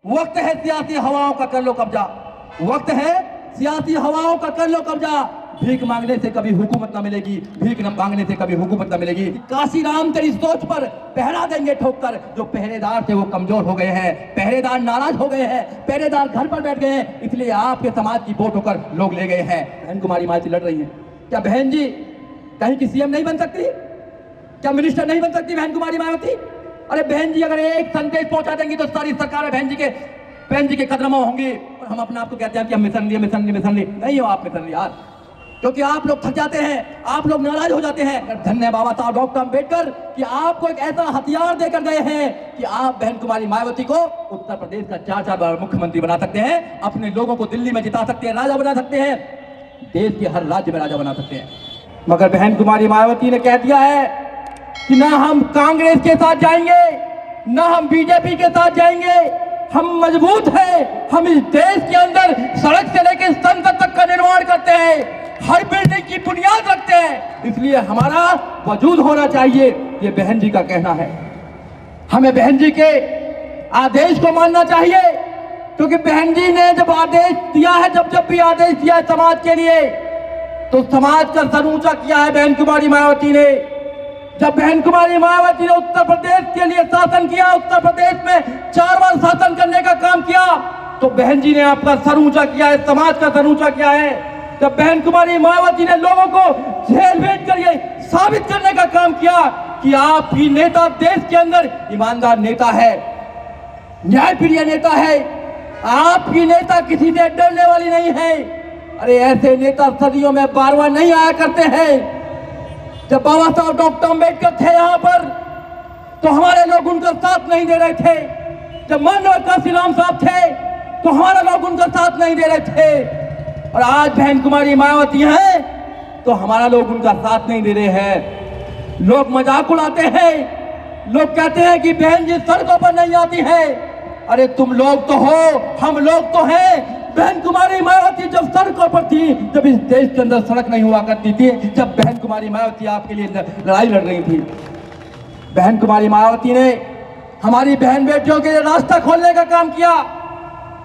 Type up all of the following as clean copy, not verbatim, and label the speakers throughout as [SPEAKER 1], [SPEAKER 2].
[SPEAKER 1] वक्त है सियासी हवाओं का कर लो कब्जा, वक्त है सियासी हवाओं का कर लो कब्जा। भीख मांगने से कभी हुकूमत ना मिलेगी, भीख न मांगने से कभी हुकूमत ना मिलेगी। काशीराम तेरी सोच पर पहरा देंगे ठोकर, जो पहरेदार थे वो कमजोर हो गए हैं, पहरेदार नाराज हो गए हैं, पहरेदार घर पर बैठ गए हैं, इसलिए आपके समाज की वोट होकर लोग ले गए हैं। बहन कुमारी मायावती लड़ रही है, क्या बहन जी कहीं की सीएम नहीं बन सकती? क्या मिनिस्टर नहीं बन सकती बहन कुमारी मायावती? अरे बहन जी अगर एक संदेश पहुंचा देंगी तो सारी सरकार बहन जी के कदमों होंगी। और हम अपने आप को कहते हैं कि हम मिशन लिए नहीं हो आप मिशन यार, क्योंकि आप लोग थक जाते हैं, आप लोग नाराज हो जाते हैं। धन्य बाबा साहब डॉक्टर अम्बेडकर कि आपको एक ऐसा हथियार देकर गए हैं कि आप बहन कुमारी मायावती को उत्तर प्रदेश का 4 बार मुख्यमंत्री बना सकते हैं, अपने लोगों को दिल्ली में जिता सकते हैं, राजा बना सकते हैं, देश के हर राज्य में राजा बना सकते हैं। मगर बहन कुमारी मायावती ने कह दिया है कि ना हम कांग्रेस के साथ जाएंगे, ना हम बीजेपी के साथ जाएंगे, हम मजबूत हैं, हम इस देश के अंदर सड़क से लेकर संसद तक का निर्माण करते हैं, हर बिल्डिंग की बुनियाद रखते हैं, इसलिए हमारा वजूद होना चाहिए। ये बहन जी का कहना है। हमें बहन जी के आदेश को मानना चाहिए, क्योंकि बहन जी ने जब आदेश दिया है, जब भी आदेश दिया है समाज के लिए, तो समाज का सर ऊंचा किया है बहन कुमारी मायावती ने। जब बहन कुमारी मायावती ने उत्तर प्रदेश के लिए शासन किया, उत्तर प्रदेश में 4 बार शासन करने का काम किया, तो बहन जी ने आपका सर ऊंचा किया है, समाज का सर ऊंचा किया है। जब बहन कुमारी मायावती ने लोगों को जेल भेजकर ये साबित करने का काम किया कि आप ही नेता देश के अंदर ईमानदार नेता है, न्यायप्रिय नेता है, आपकी नेता किसी से डरने वाली नहीं है। अरे ऐसे नेता सदियों में बार-बार नहीं आया करते हैं। जब बाबा साहब डॉक्टर अम्बेडकर थे यहाँ पर, तो हमारे लोग उनका साथ नहीं दे रहे थे। जब माननीय काशीराम साहब थे, तो हमारे लोग उनका साथ नहीं दे रहे थे। और आज बहन कुमारी मायावती है, तो हमारा लोग उनका साथ नहीं दे रहे हैं। लोग मजाक उड़ाते हैं, लोग कहते हैं कि बहन जी सड़कों पर नहीं आती है। अरे तुम लोग तो हो, हम लोग तो हैं। बहन कुमारी मायावती जब सड़कों पर थी, जब इस देश के अंदर सड़क नहीं हुआ करती थी, जब बहन कुमारी मायावती आपके लिए लड़ाई लड़ रही थी, बहन कुमारी मायावती ने हमारी बहन बेटियों के लिए रास्ता खोलने का काम किया।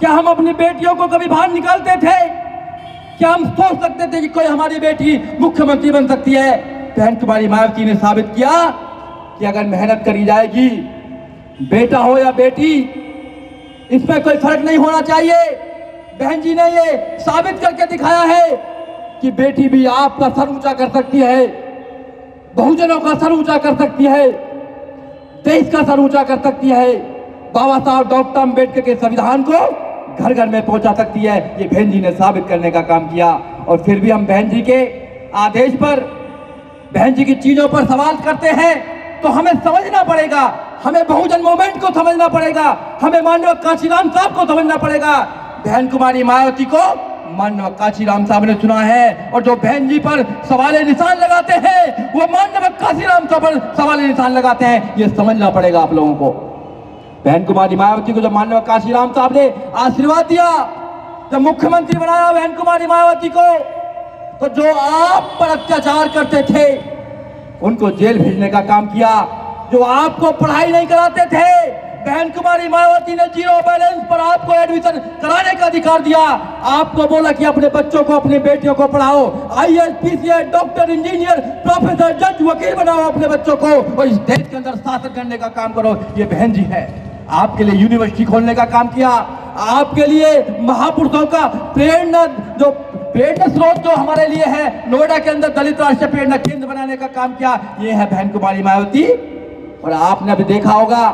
[SPEAKER 1] क्या हम अपनी बेटियों को कभी बाहर निकालते थे? क्या हम सोच सकते थे कि कोई हमारी बेटी मुख्यमंत्री बन सकती है? बहन कुमारी मायावती ने साबित किया कि अगर मेहनत करी जाएगी, बेटा हो या बेटी, इसमें कोई फर्क नहीं होना चाहिए। बहन जी ने ये साबित करके दिखाया है कि बेटी भी आपका सर ऊंचा कर सकती है, बहुजनों का सर ऊंचा कर सकती है, देश का सर ऊंचा कर सकती है, बाबा साहब डॉक्टर अम्बेडकर के संविधान को घर घर में पहुंचा सकती है। ये बहन जी ने साबित करने का काम किया। और फिर भी हम बहन जी के आदेश पर, बहन जी की चीजों पर सवाल करते हैं, तो हमें समझना पड़ेगा, हमें बहुजन मूवमेंट को समझना पड़ेगा, हमें माननीय काशीराम साहब को समझना पड़ेगा। बहन कुमारी मायावती को माननीय काशीराम साहब ने चुना है, और जो बहन जी पर सवाल निशान लगाते हैं, वो माननीय काशीराम साहब पर सवाल निशान लगाते हैं। ये समझना पड़ेगा आप लोगों को। बहन कुमारी मायावती को जब माननीय काशीराम साहब ने आशीर्वाद दिया, जब मुख्यमंत्री बनाया बहन कुमारी मायावती को, तो जो आप पर अत्याचार करते थे उनको जेल भेजने का काम किया। जो आपको पढ़ाई नहीं कराते थे, बहन कुमारी मायावती ने 0 बैलेंस पर आपको एडमिशन कराने का अधिकार दिया। आपको बोला कि अपने बच्चों को, अपनी बेटियों को पढ़ाओ, IAS, PCS, doctor, engineer, professor, जज, वकील बनाओ अपने बच्चों को, और इस देश के अंदर शासन करने का काम करो। ये बहन जी है। आपके लिए यूनिवर्सिटी खोलने का काम किया, आपके लिए महापुरुषों का प्रेरणा स्रोत जो हमारे लिए है, नोएडा के अंदर दलित राष्ट्रीय प्रेरणा केंद्र बनाने का काम किया। ये है बहन कुमारी मायावती। और आपने अभी देखा होगा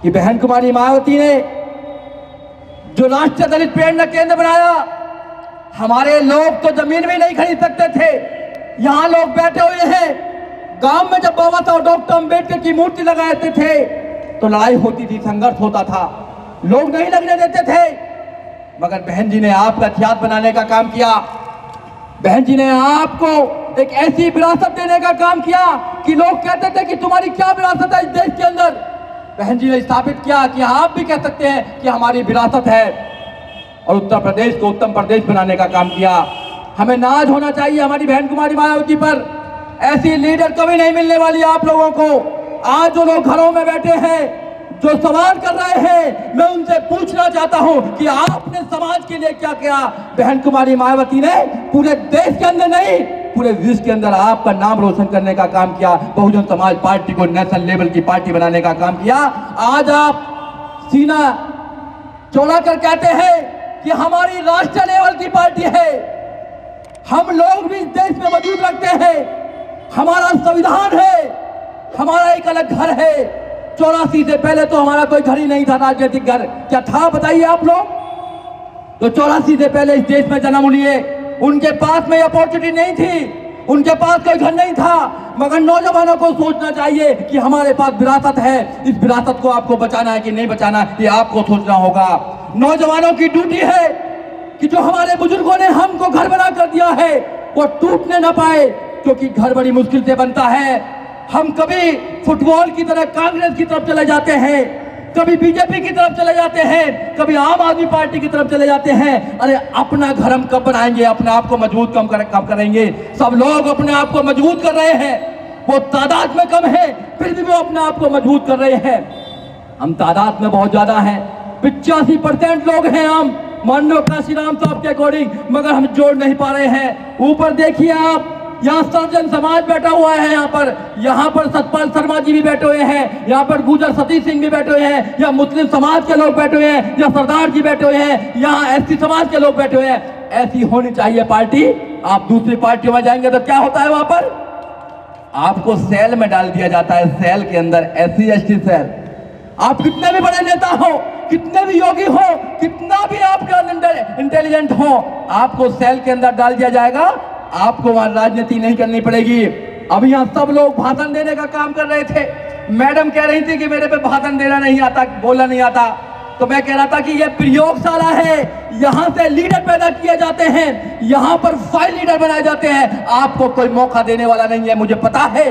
[SPEAKER 1] कि बहन कुमारी मायावती ने जो राष्ट्रीय दलित प्रेरणा केंद्र बनाया, हमारे लोग तो जमीन भी नहीं खरीद सकते थे। यहाँ लोग बैठे हुए हैं, गांव में जब बाबा साहब डॉक्टर अम्बेडकर की मूर्ति लगाते थे तो लड़ाई होती थी, संघर्ष होता था, लोग नहीं लगने देते थे। मगर बहन जी ने आपका इतिहास बनाने का काम किया। बहन जी ने आपको एक ऐसी विरासत देने का काम किया कि लोग कहते थे कि तुम्हारी क्या विरासत है इस देश के अंदर। बहन जी ने स्थापित किया कि आप भी कह सकते हैं कि हमारी विरासत है, और उत्तर प्रदेश को उत्तम प्रदेश बनाने का काम किया। हमें नाज होना चाहिए हमारी बहन कुमारी मायावती पर। ऐसी लीडर कभी नहीं मिलने वाली आप लोगों को। आज जो लोग घरों में बैठे हैं, जो सवाल कर रहे हैं, मैं उनसे पूछना चाहता हूं कि आपने समाज के लिए क्या किया? बहन कुमारी मायावती ने पूरे देश के अंदर नहीं, पूरे विश्व के अंदर आपका नाम रोशन करने का काम किया। बहुजन समाज पार्टी को नेशनल लेवल की पार्टी बनाने का काम किया। आज आप सीना चौड़ा कर कहते हैं कि हमारी राष्ट्रीय लेवल की पार्टी है। हम लोग भी इस देश में मौजूद रखते हैं, हमारा संविधान है, हमारा एक अलग घर है। 84 से पहले तो हमारा कोई घर ही नहीं था, राजनीतिक घर क्या था बताइए आप लोग? तो 84 से पहले इस देश में जन्म लिए, उनके पास में अपॉर्चुनिटी नहीं थी, उनके पास कोई घर नहीं था। मगर नौजवानों को सोचना चाहिए कि हमारे पास विरासत है, इस विरासत को आपको बचाना है कि नहीं बचाना, ये आपको सोचना होगा। नौजवानों की ड्यूटी है कि जो हमारे बुजुर्गों ने हमको घर बना कर दिया है वो टूटने ना पाए, क्योंकि घर बड़ी मुश्किल से बनता है। हम कभी फुटबॉल की तरह कांग्रेस की तरफ चले जाते हैं, कभी बीजेपी की तरफ चले जाते हैं, कभी आम आदमी पार्टी की तरफ चले जाते हैं। अरे अपना घर हम कब बनाएंगे? अपने आप को मजबूत कब करेंगे? सब लोग अपने आप को मजबूत कर रहे हैं, वो तादाद में कम है फिर भी वो अपने आप को मजबूत कर रहे हैं। हम तादाद में बहुत ज्यादा हैं, 85% लोग हैं हम, मान लो काशीराम साहब के अकॉर्डिंग, मगर हम जोड़ नहीं पा रहे हैं। ऊपर देखिए आप, यहाँ सर्जन समाज बैठा हुआ है, यहाँ पर सतपाल शर्मा जी भी बैठे हुए हैं, यहाँ पर गुजर सतीश सिंह भी बैठे हुए हैं, या मुस्लिम समाज के लोग बैठे हुए हैं, या सरदार जी बैठे हुए हैं, यहाँ एसटी समाज के लोग बैठे हुए हैं। ऐसी होनी चाहिए पार्टी। आप दूसरी पार्टियों में जाएंगे तो क्या होता है? वहां पर आपको सेल में डाल दिया जाता है, सेल के अंदर SC ST सेल। आप कितने भी बड़े नेता हो, कितने भी योगी हो, कितना भी आपका इंटेलिजेंट हो, आपको सेल के अंदर डाल दिया जाएगा। आपको वहां राजनीति नहीं करनी पड़ेगी। अब यहाँ सब लोग भाषण देने का काम कर रहे थे। मैडम कह रही थी कि मेरे पे भाषण देना नहीं आता, बोलना नहीं आता, तो मैं कह रहा था कि ये प्रयोगशाला है, यहाँ से लीडर पैदा किए जाते हैं, यहाँ पर फाइल लीडर बनाए जाते हैं। आपको कोई मौका देने वाला नहीं है, मुझे पता है।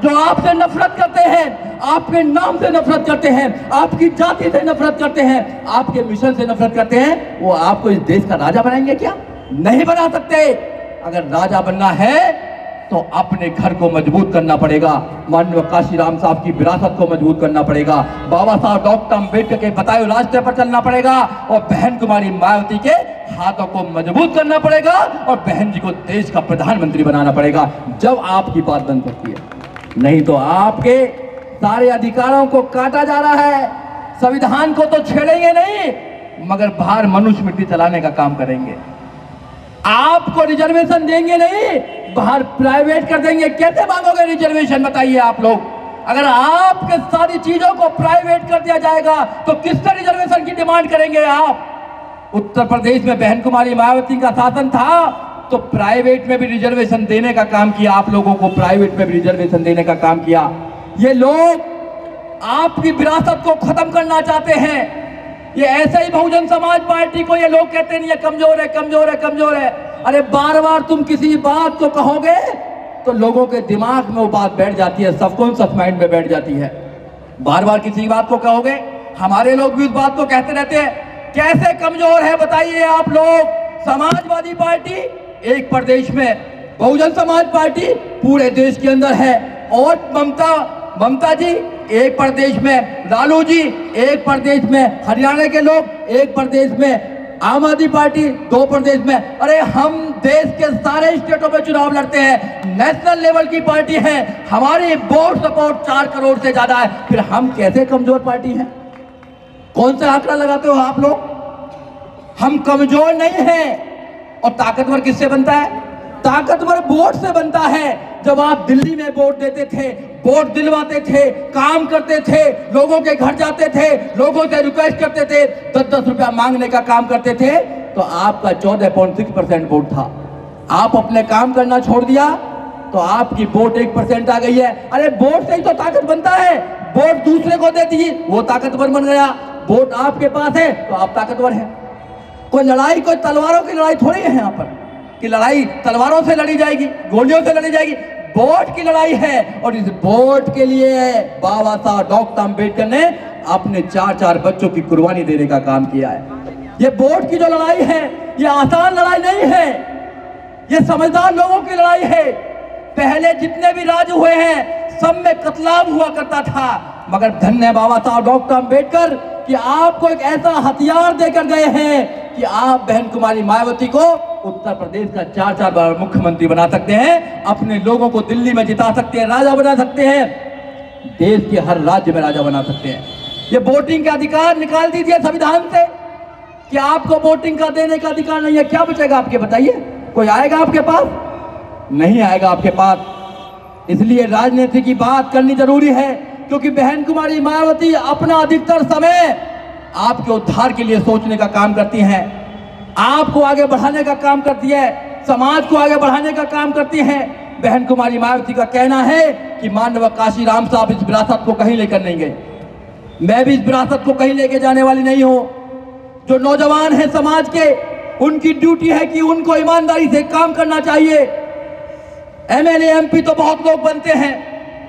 [SPEAKER 1] जो आपसे नफरत करते हैं, आपके नाम से नफरत करते हैं, आपकी जाति से नफरत करते हैं, आपके मिशन से नफरत करते हैं, वो आपको इस देश का राजा बनाएंगे क्या? नहीं बना सकते। अगर राजा बनना है तो अपने घर को मजबूत करना पड़ेगा, माननीय काशीराम साहब की विरासत को मजबूत करना पड़ेगा, बाबा साहब डॉक्टर अम्बेडकर के बताए रास्ते पर चलना पड़ेगा, और बहन कुमारी मायावती के हाथों को मजबूत करना पड़ेगा, और बहन जी को देश का प्रधानमंत्री बनाना पड़ेगा। जब आपकी बात बन सकती है, नहीं तो आपके सारे अधिकारों को काटा जा रहा है। संविधान को तो छेड़ेंगे नहीं, मगर बाहर मनुष्य मिट्टी चलाने का काम करेंगे। आपको रिजर्वेशन देंगे नहीं, बाहर प्राइवेट कर देंगे। कैसे मांगोगे रिजर्वेशन बताइए आप लोग? अगर आपके सारी चीजों को प्राइवेट कर दिया जाएगा तो किससे रिजर्वेशन की डिमांड करेंगे आप? उत्तर प्रदेश में बहन कुमारी मायावती का शासन था तो प्राइवेट में भी रिजर्वेशन देने का काम किया, आप लोगों को प्राइवेट में भी रिजर्वेशन देने का काम किया। ये लोग आपकी विरासत को खत्म करना चाहते हैं। ये ऐसे ही बहुजन समाज पार्टी को ये लोग कहते हैं ये कमजोर है, कमजोर है, कमजोर है। अरे बार बार तुम किसी बात को कहोगे तो लोगों के दिमाग में वो बात बैठ जाती है, सबकॉन्शियस माइंड में बैठ जाती है। बार बार किसी बात को कहोगे, हमारे लोग भी उस बात को कहते रहते हैं। कैसे कमजोर है बताइए आप लोग? समाजवादी पार्टी एक प्रदेश में, बहुजन समाज पार्टी पूरे देश के अंदर है, और ममता जी एक प्रदेश में, लालू जी एक प्रदेश में, हरियाणा के लोग एक प्रदेश में, आम आदमी पार्टी 2 प्रदेश में। अरे हम देश के सारे स्टेटों में चुनाव लड़ते हैं, नेशनल लेवल की पार्टी है, हमारी वोट सपोर्ट 4 करोड़ से ज्यादा है, फिर हम कैसे कमजोर पार्टी हैं? कौन सा आंकड़ा लगाते हो आप लोग? हम कमजोर नहीं हैं। और ताकतवर किससे बनता है? ताकतवर वोट से बनता है। जब आप दिल्ली में वोट देते थे, वोट दिलवाते थे, काम करते थे, लोगों के घर जाते थे, लोगों से रिक्वेस्ट करते थे, 10-10 रुपया मांगने का काम करते थे, तो आपका 14.6% वोट था। आप अपने काम करना छोड़ दिया तो आपकी वोट 1% आ गई है। अरे वोट से ही तो ताकत बनता है। वोट दूसरे को दे दी, वो ताकतवर बन गया। वोट आपके पास है तो आप ताकतवर हैं। कोई लड़ाई, कोई तलवारों की लड़ाई थोड़ी है यहाँ पर कि लड़ाई तलवारों से लड़ी जाएगी, गोलियों से लड़ी जाएगी। वोट की लड़ाई है, और इस वोट के लिए बाबा साहब डॉक्टर अम्बेडकर ने अपने 4-4 बच्चों की कुर्बानी देने का काम किया है। ये वोट की जो लड़ाई है, ये आसान लड़ाई नहीं है, ये समझदार लोगों की लड़ाई है। पहले जितने भी राज हुए हैं सब में कत्लाम हुआ करता था, मगर धन्य है बाबा साहब डॉक्टर अम्बेडकर कि आपको एक ऐसा हथियार देकर गए हैं कि आप बहन कुमारी मायावती को उत्तर प्रदेश का 4 बार मुख्यमंत्री बना सकते हैं, अपने लोगों को दिल्ली में जिता सकते हैं, राजा बना सकते हैं, देश के हर राज्य में राजा बना सकते हैं। ये वोटिंग का अधिकार निकाल दीजिए संविधान से कि आपको वोटिंग का देने का अधिकार नहीं है, क्या बचेगा आपके? बताइए, कोई आएगा आपके पास? नहीं आएगा आपके पास। इसलिए राजनीति की बात करनी जरूरी है, क्योंकि बहन कुमारी मायावती अपना अधिकतर समय आपके उद्धार के लिए सोचने का काम करती हैं, आपको आगे बढ़ाने का काम करती है, समाज को आगे बढ़ाने का काम करती हैं। बहन कुमारी मायावती का कहना है कि माननीय काशीराम साहब इस विरासत को कहीं लेकर नहीं गए, मैं भी इस विरासत को कहीं लेके जाने वाली नहीं हूं। जो नौजवान हैं समाज के, उनकी ड्यूटी है कि उनको ईमानदारी से काम करना चाहिए। एमएलए एमपी तो बहुत लोग बनते हैं,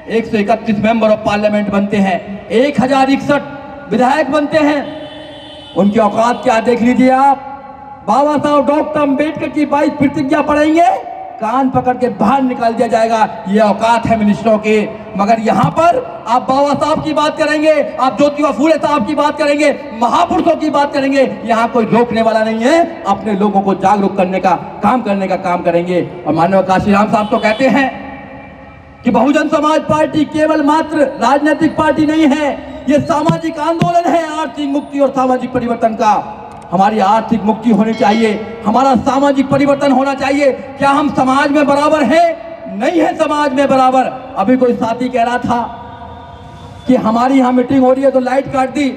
[SPEAKER 1] 131 मेंबर ऑफ पार्लियामेंट बनते हैं, 1061 विधायक बनते हैं, उनकी औकात क्या देख लीजिए आप। बाबा साहब डॉक्टर अम्बेडकर की 22 प्रतिज्ञा पढ़ेंगे, कान पकड़ के बाहर निकाल दिया जाएगा, ये औकात है मिनिस्टरों की। मगर यहाँ पर आप बाबा साहब की बात करेंगे, आप ज्योतिबा फूले साहब की बात करेंगे, महापुरुषों की बात करेंगे, यहाँ कोई रोकने वाला नहीं है। अपने लोगों को जागरूक करने का काम करेंगे। और माननीय काशीराम साहब तो कहते हैं कि बहुजन समाज पार्टी केवल मात्र राजनीतिक पार्टी नहीं है, ये सामाजिक आंदोलन है आर्थिक मुक्ति और सामाजिक परिवर्तन का। हमारी आर्थिक मुक्ति होनी चाहिए, हमारा सामाजिक परिवर्तन होना चाहिए। क्या हम समाज में बराबर हैं? नहीं है समाज में बराबर। अभी कोई साथी कह रहा था कि हमारी यहाँ मीटिंग हो रही है तो लाइट काट दी।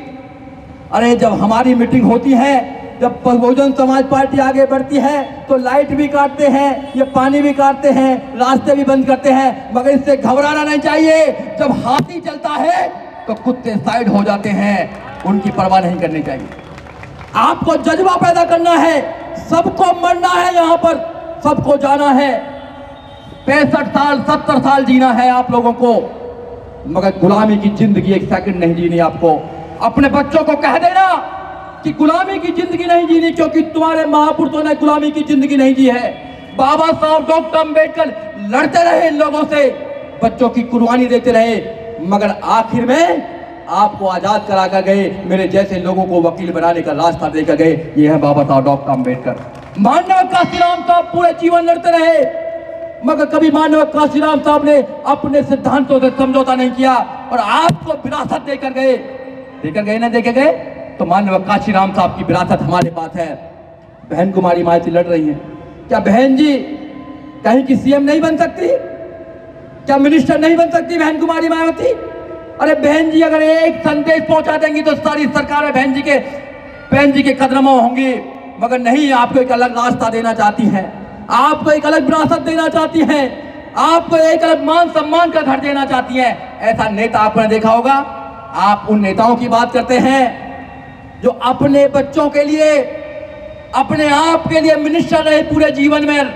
[SPEAKER 1] अरे जब हमारी मीटिंग होती है, जब बहुजन समाज पार्टी आगे बढ़ती है तो लाइट भी काटते हैं, ये पानी भी काटते हैं, रास्ते भी बंद करते हैं, मगर इससे घबराना नहीं चाहिए। जब हाथी चलता है तो कुत्ते साइड हो जाते हैं, उनकी परवाह नहीं करनी चाहिए। आपको जज्बा पैदा करना है, सबको मरना है, यहाँ पर सबको जाना है, 65 साल 70 साल जीना है आप लोगों को, मगर गुलामी की जिंदगी एक सेकंड नहीं जीनी आपको। अपने बच्चों को कह देना कि गुलामी की जिंदगी नहीं जीनी, क्योंकि तुम्हारे महापुरुषों ने गुलामी की जिंदगी नहीं जी है। बाबा साहब डॉक्टर अम्बेडकर लड़ते रहे इन लोगों से, बच्चों की कुर्बानी देते रहे, मगर आखिर में आपको आजाद करा कर गए, मेरे जैसे लोगों को वकील बनाने का रास्ता देकर गए। ये है बाबा साहब डॉक्टर अम्बेडकर। माननीय काशीराम साहब पूरे जीवन लड़ते रहे, मगर कभी माननीय काशीराम साहब ने अपने सिद्धांतों से समझौता नहीं किया और आपको विरासत देकर गए ना देके गए। तो माननीय काशीराम साहब की विरासत हमारे पास है। बहन कुमारी मायावती लड़ रही है, क्या बहन जी कहीं की सीएम नहीं बन सकती? क्या मिनिस्टर नहीं बन सकती बहन कुमारी मायावती? अरे बहन जी अगर एक संदेश पहुंचा देंगी तो सारी सरकारें बहन जी के कदमों होंगी, मगर नहीं, आपको एक अलग रास्ता देना चाहती हैं, आपको एक अलग विरासत देना चाहती हैं, आपको एक अलग मान सम्मान का घर देना चाहती हैं। ऐसा नेता आपने देखा होगा? आप उन नेताओं की बात करते हैं जो अपने बच्चों के लिए, अपने आप के लिए मिनिस्टर रहे पूरे जीवन में,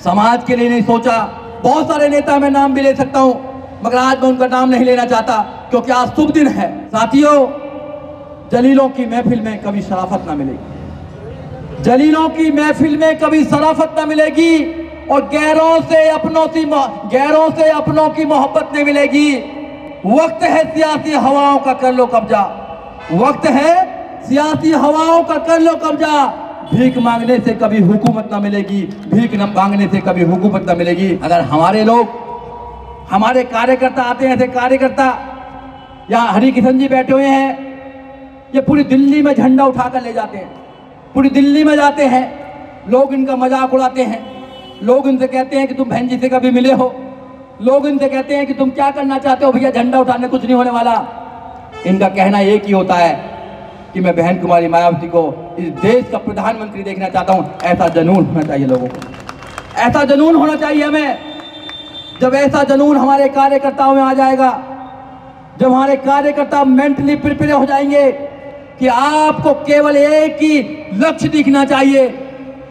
[SPEAKER 1] समाज के लिए नहीं सोचा। बहुत सारे नेता मैं नाम भी ले सकता हूं, मगर आज मैं उनका नाम नहीं लेना चाहता, क्योंकि आज शुभ दिन है। साथियों, जलीलों की महफिल में कभी शराफत ना मिलेगी, जलीलों की महफिल में कभी शराफत ना मिलेगी, और गैरों से अपनों की मोहब्बत नहीं मिलेगी। वक्त है सियासी हवाओं का कर लो कब्जा, वक्त है सियासी हवाओं का कर लो कब्जा। भीख मांगने से कभी हुकूमत ना मिलेगी, भीख न मांगने से कभी हुकूमत ना मिलेगी। अगर हमारे लोग, हमारे कार्यकर्ता आते हैं, ऐसे कार्यकर्ता यहाँ हरिकिशन जी बैठे हुए हैं, ये पूरी दिल्ली में झंडा उठाकर ले जाते हैं, पूरी दिल्ली में जाते हैं, लोग इनका मजाक उड़ाते हैं, लोग इनसे कहते हैं कि तुम बहन जी से कभी मिले हो, लोग इनसे कहते हैं कि तुम क्या करना चाहते हो भैया, झंडा उठाने कुछ नहीं होने वाला। इनका कहना एक ही होता है कि मैं बहन कुमारी मायावती को इस देश का प्रधानमंत्री देखना चाहता हूँ। ऐसा जुनून होना चाहिए लोगों को, ऐसा जुनून होना चाहिए हमें। जब ऐसा जुनून हमारे कार्यकर्ताओं में आ जाएगा, जब हमारे कार्यकर्ता मेंटली प्रिपेयर हो जाएंगे कि आपको केवल एक ही लक्ष्य दिखना चाहिए,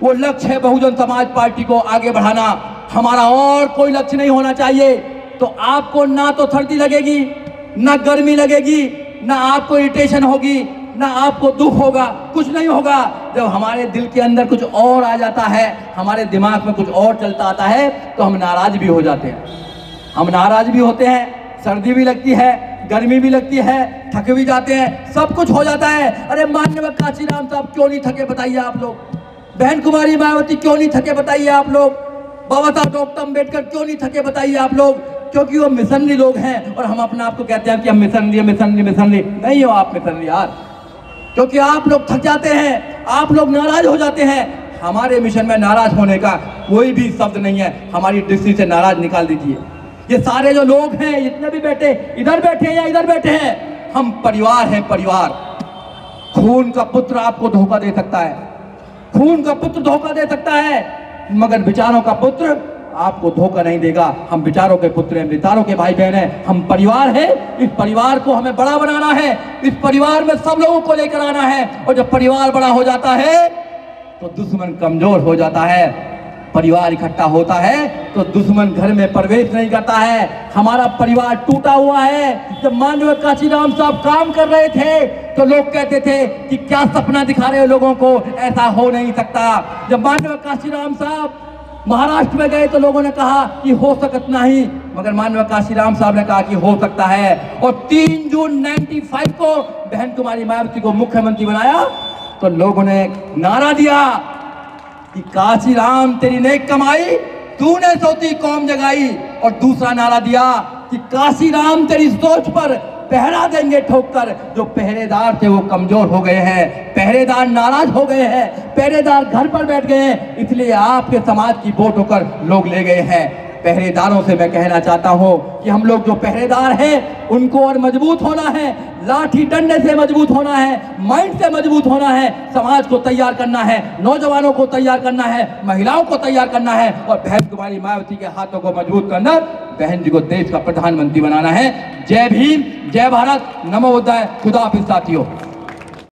[SPEAKER 1] वो लक्ष्य है बहुजन समाज पार्टी को आगे बढ़ाना, हमारा और कोई लक्ष्य नहीं होना चाहिए, तो आपको ना तो सर्दी लगेगी, ना गर्मी लगेगी, ना आपको इरिटेशन होगी, ना आपको दुख होगा, कुछ नहीं होगा। जब हमारे दिल के अंदर कुछ और आ जाता है, हमारे दिमाग में कुछ और चलता आता है, तो हम नाराज भी हो जाते हैं, हम नाराज भी होते हैं, सर्दी भी लगती है, गर्मी भी लगती है, थक भी जाते हैं, सब कुछ हो जाता है। अरे माननीय काशीराम साहब क्यों नहीं थके बताइए आप लोग? बहन कुमारी मायावती क्यों नहीं थके बताइए आप लोग? बाबा साहब डॉक्टर अम्बेडकर क्यों नहीं थके बताइए आप लोग? क्योंकि वो मिशनरी लोग हैं और हम अपने आप को कहते हैं कि हम मिशनरी नहीं हो आप मिशनरी यार, क्योंकि आप लोग थक जाते हैं, आप लोग नाराज हो जाते हैं। हमारे मिशन में नाराज होने का कोई भी शब्द नहीं है। हमारी दृष्टि से नाराज निकाल दीजिए। ये सारे जो लोग हैं, जितने भी बैठे, इधर बैठे हैं या इधर बैठे हैं, हम परिवार हैं, परिवार। खून का पुत्र आपको धोखा दे सकता है, खून का पुत्र धोखा दे सकता है, मगर विचारों का पुत्र आपको धोखा नहीं देगा। हम विचारों के पुत्र हैं, विचारों के भाई बहन हैं, हम परिवार हैं। इस परिवार को हमें बड़ा बनाना है, इस परिवार में सब लोगों को लेकर आना है। और जब परिवार बड़ा हो जाता है तो दुश्मन कमजोर हो जाता है। परिवार इकट्ठा होता है तो दुश्मन घर में प्रवेश नहीं करता है। हमारा परिवार टूटा हुआ है। जब माननीय काशीराम साहब काम कर रहे थे तो लोग कहते थे कि क्या सपना दिखा रहे हो लोगों को, ऐसा हो नहीं सकता। जब माननीय काशीराम साहब महाराष्ट्र में गए तो लोगों ने कहा कि हो सकता नहीं, मगर माननीय काशीराम साहब ने कहा कि हो सकता है। और 3 जून 95 को बहन कुमारी मायावती को मुख्यमंत्री बनाया तो लोगों ने नारा दिया कि काशीराम तेरी नेक कमाई, तूने सोती कौम जगाई। और दूसरा नारा दिया कि काशीराम तेरी सोच पर पहरा देंगे ठोक कर। जो पहरेदार थे वो कमजोर हो गए हैं, पहरेदार नाराज हो गए हैं, पहरेदार घर पर बैठ गए हैं, इसलिए आपके समाज की वोट होकर लोग ले गए हैं। पहरेदारों से मैं कहना चाहता हूं कि हम लोग जो पहरेदार हैं उनको और मजबूत होना है, लाठी डंडे से मजबूत होना है, माइंड से मजबूत होना है, समाज को तैयार करना है, नौजवानों को तैयार करना है, महिलाओं को तैयार करना है और बहन कुमारी मायावती के हाथों को मजबूत करना, बहन जी को देश का प्रधानमंत्री बनाना है। जय भीम, जय भारत, नमो बुद्धाय, खुदा हाफिज साथियों।